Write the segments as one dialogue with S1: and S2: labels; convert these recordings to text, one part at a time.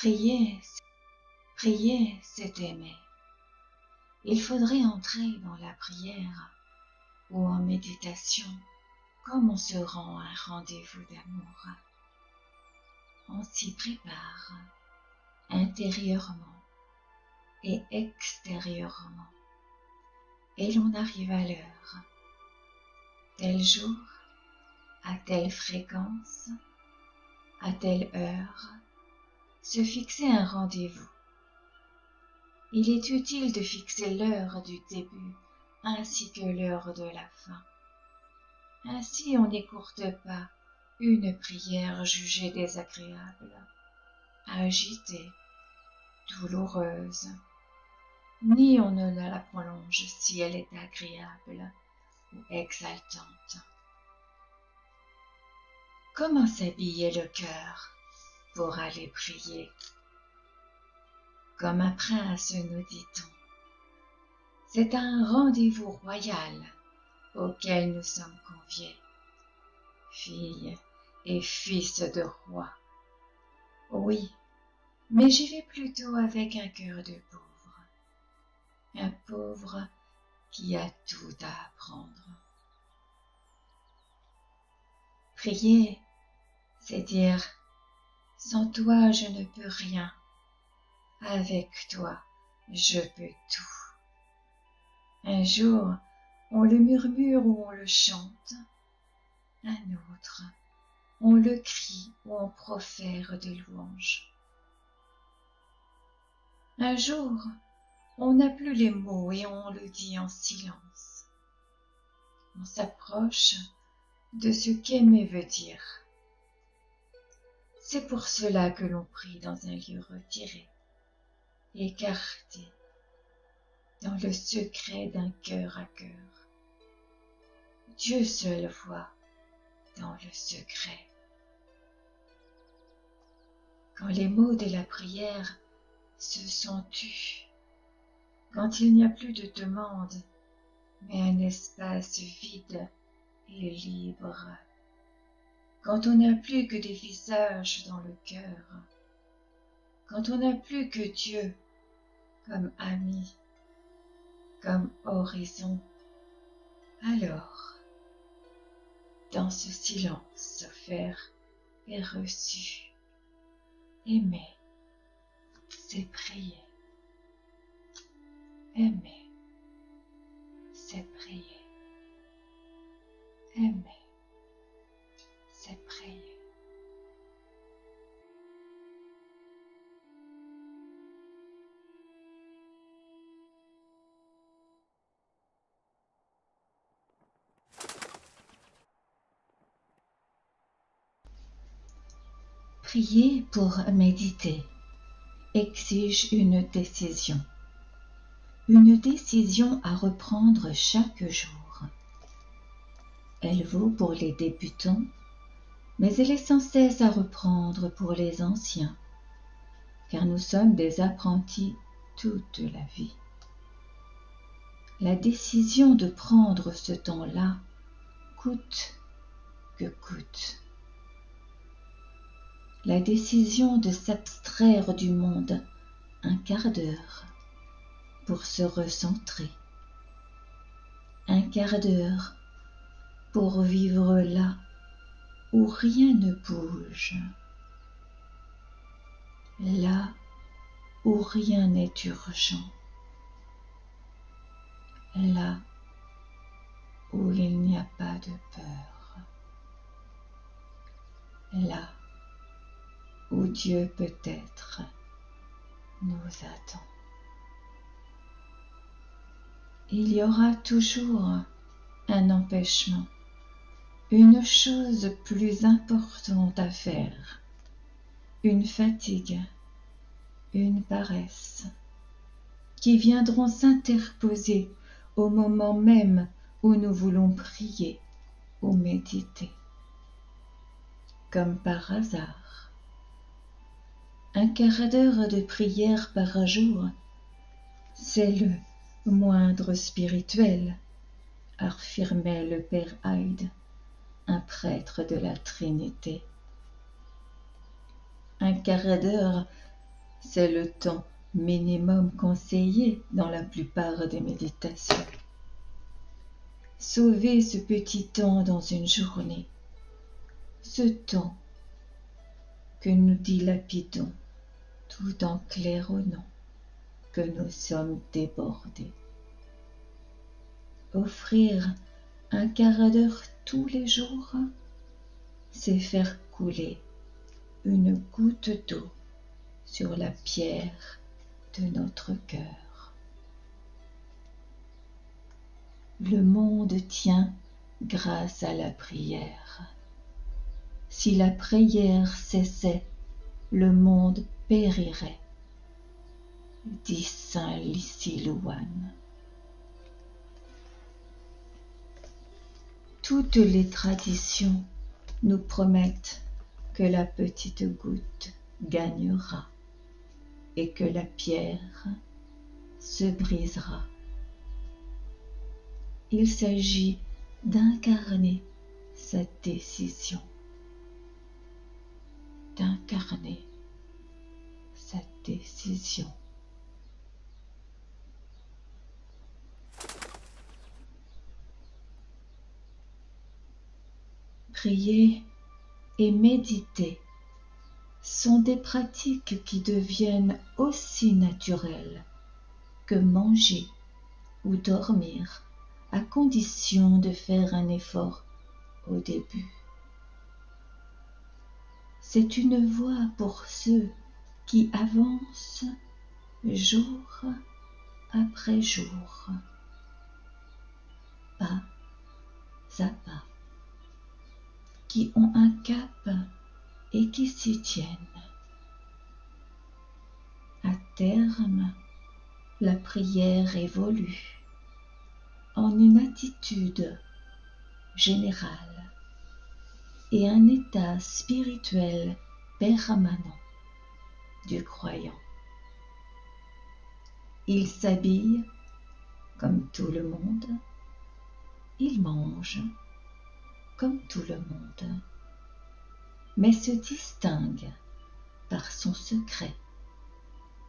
S1: Prier, prier, c'est aimer. Il faudrait entrer dans la prière ou en méditation comme on se rend à un rendez-vous d'amour. On s'y prépare intérieurement et extérieurement et l'on arrive à l'heure. Tel jour, à telle fréquence, à telle heure, se fixer un rendez-vous. Il est utile de fixer l'heure du début ainsi que l'heure de la fin. Ainsi on n'écourte pas une prière jugée désagréable, agitée, douloureuse, ni on ne la prolonge si elle est agréable ou exaltante. Comment s'habiller le cœur pour aller prier? Comme un prince, nous dit-on. C'est un rendez-vous royal auquel nous sommes conviés, filles et fils de rois. Oui, mais j'y vais plutôt avec un cœur de pauvre, un pauvre qui a tout à apprendre. Prier, c'est dire « Sans toi, je ne peux rien. Avec toi, je peux tout. » Un jour, on le murmure ou on le chante. Un autre, on le crie ou on profère des louanges. Un jour, on n'a plus les mots et on le dit en silence. On s'approche de ce qu'aimer veut dire. C'est pour cela que l'on prie dans un lieu retiré, écarté, dans le secret d'un cœur à cœur. Dieu seul voit dans le secret. Quand les mots de la prière se sont tus, quand il n'y a plus de demande, mais un espace vide et libre, quand on n'a plus que des visages dans le cœur, quand on n'a plus que Dieu comme ami, comme horizon, alors, dans ce silence offert et reçu, aimer, c'est prier. Aimer, c'est prier. Aimer, c'est prier. Prier pour méditer exige une décision à reprendre chaque jour. Elle vaut pour les débutants, mais elle est sans cesse à reprendre pour les anciens, car nous sommes des apprentis toute la vie. La décision de prendre ce temps-là, coûte que coûte. La décision de s'abstraire du monde un quart d'heure pour se recentrer. Un quart d'heure pour vivre là où rien ne bouge. Là où rien n'est urgent. Là où il n'y a pas de peur. Là où Dieu peut-être nous attend. Il y aura toujours un empêchement, une chose plus importante à faire, une fatigue, une paresse, qui viendront s'interposer au moment même où nous voulons prier ou méditer. Comme par hasard, un quart d'heure de prière par jour, c'est le moindre spirituel, affirmait le père Hyde, un prêtre de la Trinité. Un quart d'heure C'est le temps minimum conseillé dans la plupart des méditations. Sauvez ce petit temps dans une journée, ce temps que nous dilapidons tout en claironnant que nous sommes débordés. Offrir un quart d'heure tous les jours, c'est faire couler une goutte d'eau sur la pierre de notre cœur. Le monde tient grâce à la prière. Si la prière cessait, le monde périrait, dit saint Liciliouane. Toutes les traditions nous promettent que la petite goutte gagnera et que la pierre se brisera. Il s'agit d'incarner cette décision, d'incarner cette décision. Prier et méditer sont des pratiques qui deviennent aussi naturelles que manger ou dormir, à condition de faire un effort au début. C'est une voie pour ceux qui avancent jour après jour, pas à pas, qui ont un cap et qui s'y tiennent. À terme, la prière évolue en une attitude générale et un état spirituel permanent du croyant. Il s'habille comme tout le monde, il mange comme tout le monde, mais se distingue par son secret,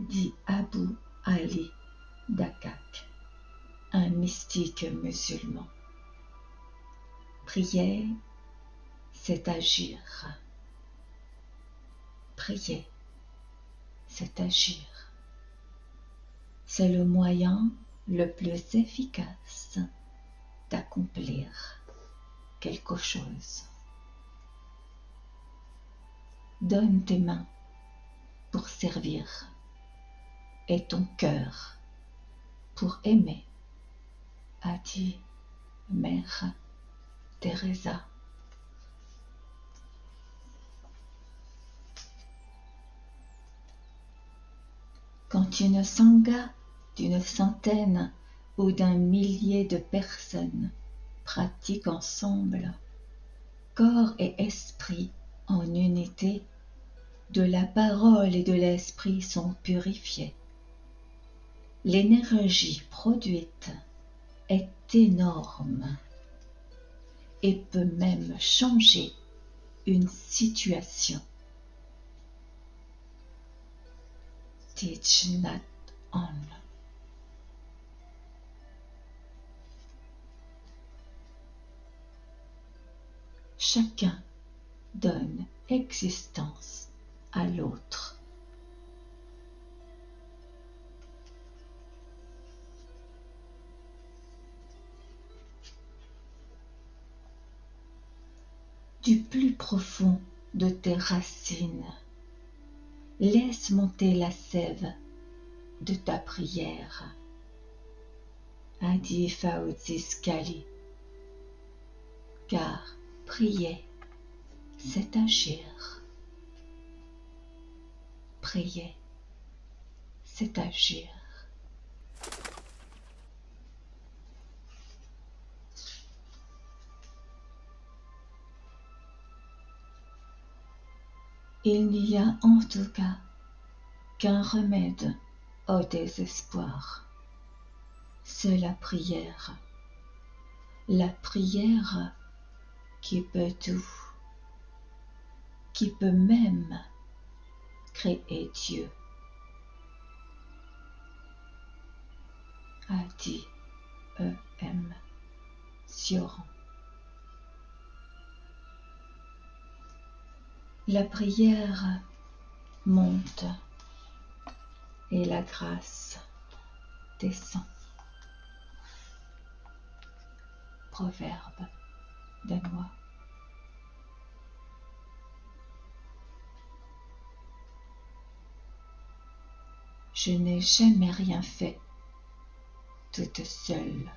S1: dit Abu Ali Dakak, un mystique musulman. Prier, c'est agir. Prier, c'est agir. C'est le moyen le plus efficace d'accomplir quelque chose. Donne tes mains pour servir et ton cœur pour aimer, a dit Mère Teresa. Quand une sangha d'une centaine ou d'un millier de personnes pratiquent ensemble, corps et esprit en unité, de la parole et de l'esprit sont purifiés. L'énergie produite est énorme et peut même changer une situation. Thich Nhat Hanh. Chacun donne existence à l'autre. Du plus profond de tes racines, laisse monter la sève de ta prière, a dit Fauzi Scaly, car prier, c'est agir. Prier, c'est agir. Il n'y a en tout cas qu'un remède au désespoir, c'est la prière. La prière qui peut tout, qui peut même créer Dieu a dit E.M. Sioran. La prière monte et la grâce descend. Proverbe danois. Je n'ai jamais rien fait toute seule.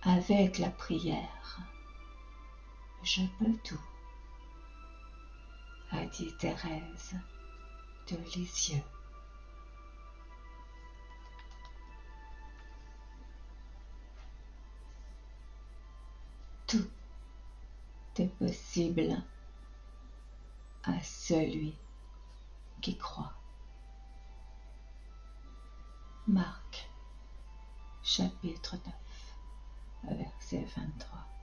S1: Avec la prière, je peux tout, a dit Thérèse de Lisieux. Tout est possible à celui qui croit. Marc, chapitre 9, verset 23.